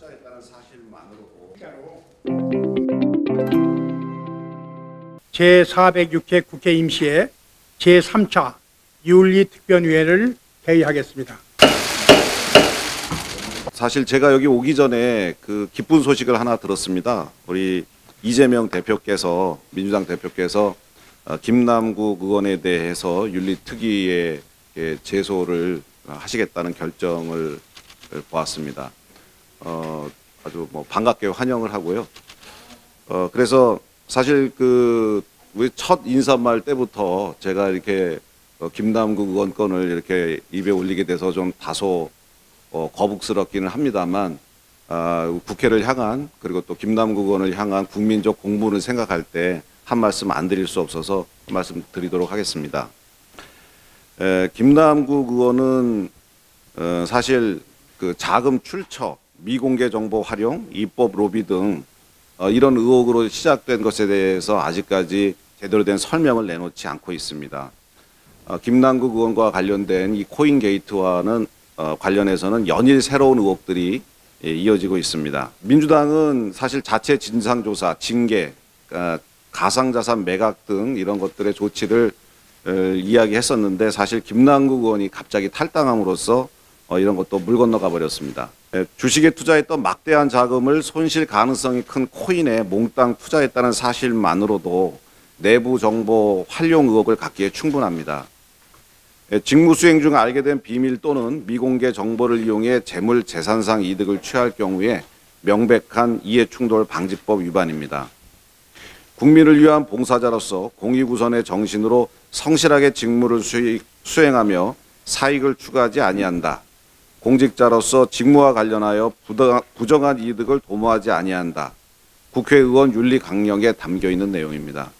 투자했다는 사실만으로도 제406회 국회 임시회 제3차 윤리특별위원회를 회의하겠습니다. 사실 제가 여기 오기 전에 그 기쁜 소식을 하나 들었습니다. 우리 이재명 대표께서, 민주당 대표께서 김남국 의원에 대해서 윤리특위에 제소를 하시겠다는 결정을 보았습니다. 아주 뭐 반갑게 환영을 하고요. 그래서 사실 우리 첫 인사말 때부터 제가 이렇게 김남국 의원 건을 이렇게 입에 올리게 돼서 좀 다소 거북스럽기는 합니다만, 국회를 향한, 그리고 또 김남국 의원을 향한 국민적 공분을 생각할 때 한 말씀 안 드릴 수 없어서 한 말씀 드리도록 하겠습니다. 김남국 의원은 사실 그 자금 출처, 미공개 정보 활용, 입법 로비 등 이런 의혹으로 시작된 것에 대해서 아직까지 제대로 된 설명을 내놓지 않고 있습니다. 김남국 의원과 관련된 이 코인 게이트와는 관련해서는 연일 새로운 의혹들이 이어지고 있습니다. 민주당은 사실 자체 진상조사, 징계, 가상자산 매각 등 이런 것들의 조치를 이야기했었는데, 사실 김남국 의원이 갑자기 탈당함으로써 이런 것도 물 건너가 버렸습니다. 주식에 투자했던 막대한 자금을 손실 가능성이 큰 코인에 몽땅 투자했다는 사실만으로도 내부 정보 활용 의혹을 갖기에 충분합니다. 직무 수행 중 알게 된 비밀 또는 미공개 정보를 이용해 재물 재산상 이득을 취할 경우에 명백한 이해충돌 방지법 위반입니다. 국민을 위한 봉사자로서 공익우선의 정신으로 성실하게 직무를 수행하며 사익을 추구하지 아니한다. 공직자로서 직무와 관련하여 부정한 이득을 도모하지 아니한다. 국회의원 윤리 강령에 담겨 있는 내용입니다.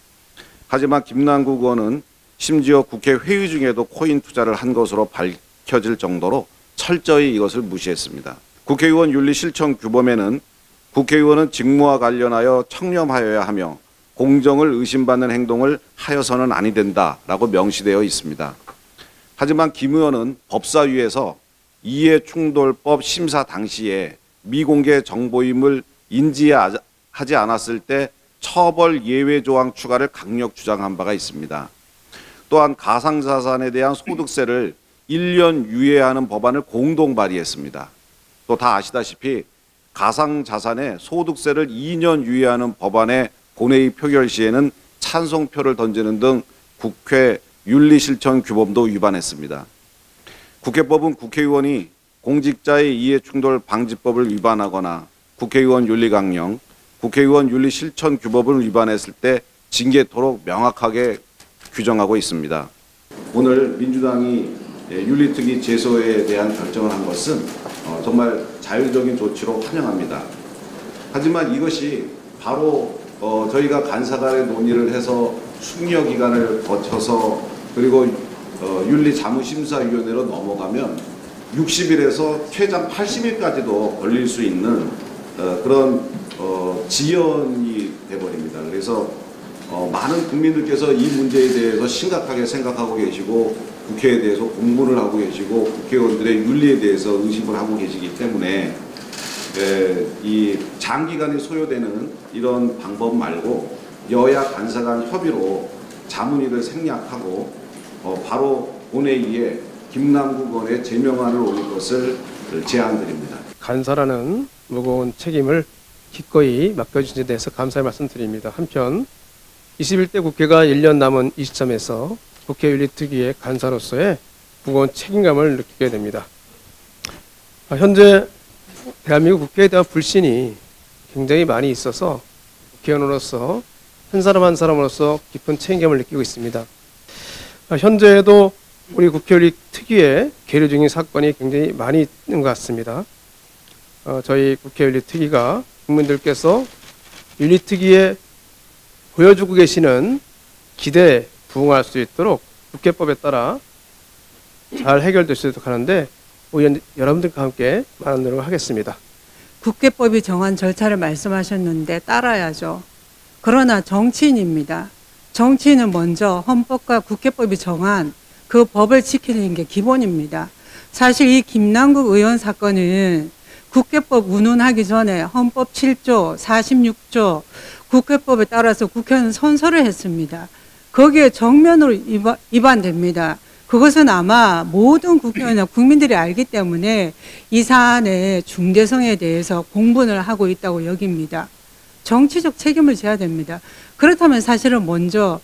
하지만 김남국 의원은 심지어 국회 회의 중에도 코인 투자를 한 것으로 밝혀질 정도로 철저히 이것을 무시했습니다. 국회의원 윤리 실천 규범에는 국회의원은 직무와 관련하여 청렴하여야 하며 공정을 의심받는 행동을 하여서는 아니 된다라고 명시되어 있습니다. 하지만 김 의원은 법사위에서 이해충돌법 심사 당시에 미공개 정보임을 인지하지 않았을 때 처벌 예외 조항 추가를 강력 주장한 바가 있습니다. 또한 가상자산에 대한 소득세를 1년 유예하는 법안을 공동 발의했습니다. 또 다 아시다시피 가상자산에 소득세를 2년 유예하는 법안의 본회의 표결 시에는 찬성표를 던지는 등 국회 윤리실천 규범도 위반했습니다. 국회법은 국회의원이 공직자의 이해충돌 방지법을 위반하거나 국회의원 윤리강령, 국회의원 윤리실천 규범을 위반했을 때 징계토록 명확하게 규정하고 있습니다. 오늘 민주당이 윤리특위 제소에 대한 결정을 한 것은 정말 자율적인 조치로 환영합니다. 하지만 이것이 바로 저희가 간사간의 논의를 해서 숙려 기간을 거쳐서 그리고 윤리자문심사위원회로 넘어가면 60일에서 최장 80일까지도 걸릴 수 있는 그런 지연이 돼버립니다. 그래서 많은 국민들께서 이 문제에 대해서 심각하게 생각하고 계시고 국회에 대해서 공부를 하고 계시고 국회의원들의 윤리에 대해서 의심을 하고 계시기 때문에 이 장기간이 소요되는 이런 방법 말고 여야 간사 간 협의로 자문위를 생략하고 바로 본회의에 김남국 의원의 제명안을 올릴 것을 제안드립니다. 간사라는 무거운 책임을 기꺼이 맡겨주신 데 대해서 감사의 말씀드립니다. 한편 21대 국회가 1년 남은 이 시점에서 국회윤리특위의 간사로서의 무거운 책임감을 느끼게 됩니다. 현재 대한민국 국회에 대한 불신이 굉장히 많이 있어서 국회의원으로서 한 사람 한 사람으로서 깊은 책임감을 느끼고 있습니다. 현재에도 우리 국회윤리특위에 계류 중인 사건이 굉장히 많이 있는 것 같습니다. 저희 국회윤리특위가 국민들께서 윤리특위에 보여주고 계시는 기대에 부응할 수 있도록 국회법에 따라 잘 해결될 수 있도록 하는데 여러분들과 함께 많은 노력을 하겠습니다. 국회법이 정한 절차를 말씀하셨는데 따라야죠. 그러나 정치인입니다. 정치인은 먼저 헌법과 국회법이 정한 그 법을 지키는 게 기본입니다. 사실 이 김남국 의원 사건은 국회법 운운하기 전에 헌법 7조, 46조 국회법에 따라서 국회는 선서를 했습니다. 거기에 정면으로 위반됩니다. 그것은 아마 모든 국회의원이나 국민들이 알기 때문에 이 사안의 중대성에 대해서 공분을 하고 있다고 여깁니다. 정치적 책임을 져야 됩니다. 그렇다면 사실은 먼저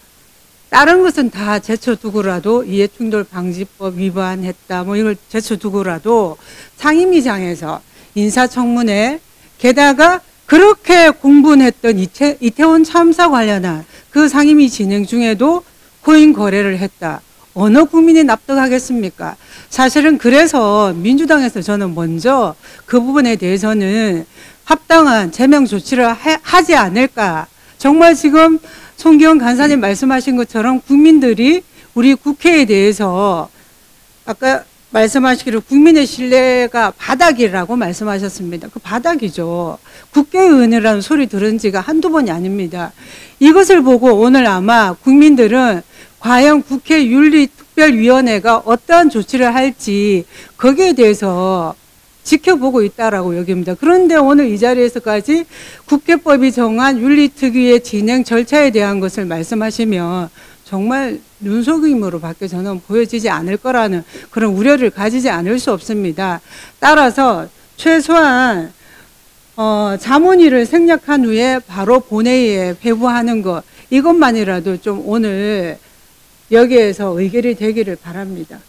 다른 것은 다 제쳐두고라도 이해충돌 방지법 위반했다 뭐 이걸 제쳐두고라도 상임위장에서 인사청문회 게다가 그렇게 공분했던 이태원 참사 관련한 그 상임위 진행 중에도 코인 거래를 했다. 어느 국민이 납득하겠습니까? 사실은 그래서 민주당에서 저는 먼저 그 부분에 대해서는 합당한 제명 조치를 하지 않을까. 정말 지금 송기현 간사님 말씀하신 것처럼 국민들이 우리 국회에 대해서 아까 말씀하시기로 국민의 신뢰가 바닥이라고 말씀하셨습니다. 그 바닥이죠. 국회의원이라는 소리 들은 지가 한두 번이 아닙니다. 이것을 보고 오늘 아마 국민들은 과연 국회 윤리특별위원회가 어떠한 조치를 할지 거기에 대해서 지켜보고 있다라고 여깁니다. 그런데 오늘 이 자리에서까지 국회법이 정한 윤리특위의 진행 절차에 대한 것을 말씀하시면 정말 눈속임으로밖에 저는 보여지지 않을 거라는 그런 우려를 가지지 않을 수 없습니다. 따라서 최소한 자문위를 생략한 후에 바로 본회의에 배부하는 것 이것만이라도 좀 오늘 여기에서 의결이 되기를 바랍니다.